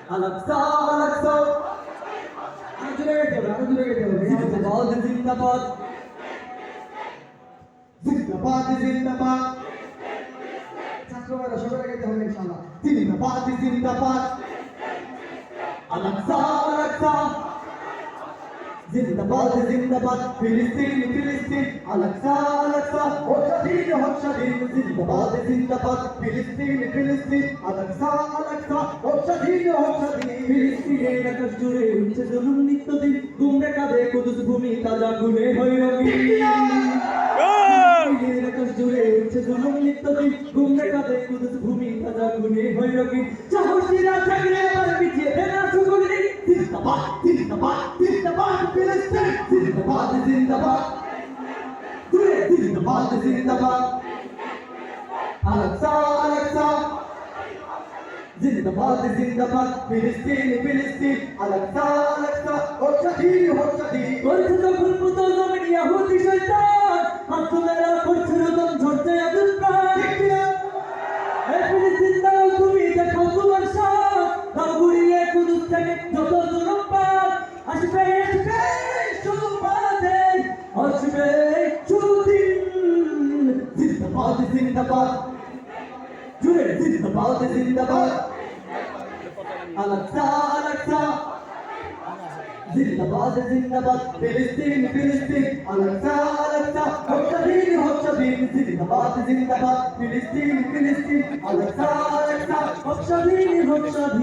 Al-Aqsa, Al-Aqsa. Zindabad, Zindabad. Zindabad, Zindabad. ছাত্ররা সবাই গাইতে হবে ইনশাআল্লাহ। জিন্দাবাদ, জিন্দাবাদ। Al-Aqsa, Al-Aqsa. জিন্দাবাদ, জিন্দাবাদ। ফিলিস্তিন, ফিলিস্তিন। Al-Aqsa, Al-Aqsa. হোক স্বাধীন, হোক স্বাধীন। জিন্দাবাদ, জিন্দাবাদ। ফিলিস্তিন, ফিলিস্তিন। Al-Aqsa, Al-Aqsa. হোক স্বাধীন, হোক স্বাধীন। ফিলিস্তিনের আকাশ জুড়ে উঠছে জুলুম নিত্যদিন। গুমরে কাঁধে কুদুস ভূমি তাজা গুনে হই রঙিন। ফিলিস্তিনের আকাশ জুড়ে উঠছে জুলুম নিত্যদিন। গুমরে কাঁধে কুদুস ভূমি তাজা গুনে হই রঙিন। সাহসীরা থাকলে আর পিছিয়ে দেনা সুগুলি। জিন্দাবাদ, জিন্দাবাদ, জিন্দাবাদ ফিলিস্তিন। জিন্দাবাদ, জিন্দাবাদ। জিন্দাবাদ, জিন্দাবাদ। Al-Aqsa, Al-Aqsa. জিন্দাবাদ, জিন্দাবাদ। ফিলিস্তিন, ফিলিস্তিন। Al-Aqsa, Al-Aqsa. হোক স্বাধীন, হোক স্বাধীন। করছে যখন পুতো জমিন ইয়াহুদি শয়তান। আত্মমেরা করছে রদম ঝরছে আগুন প্রাণ। এই ফিলিস্তিন দাও তুমি দেখাও তোমার সাথ। দাও গুড়িয়ে কুদুস থেকে যত জুলুম পাপ। আসবে আসবে সুবাদে আসবে সুদিন। জিন্দাবাদ, জিন্দাবাদ। জুড়ে জিন্দাবাদ, জিন্দাবাদ। Al-Aqsa, Al-Aqsa. জিন্দাবাদ, জিন্দাবাদ। ফিলিস্তিন, ফিলিস্তিন। Al-Aqsa, Al-Aqsa. হোক স্বাধীন, হোক স্বাধীন। জিন্দাবাদ, জিন্দাবাদ। ফিলিস্তিন, ফিলিস্তিন। Al-Aqsa, Al-Aqsa. হোক স্বাধীন, হোক স্বাধীন।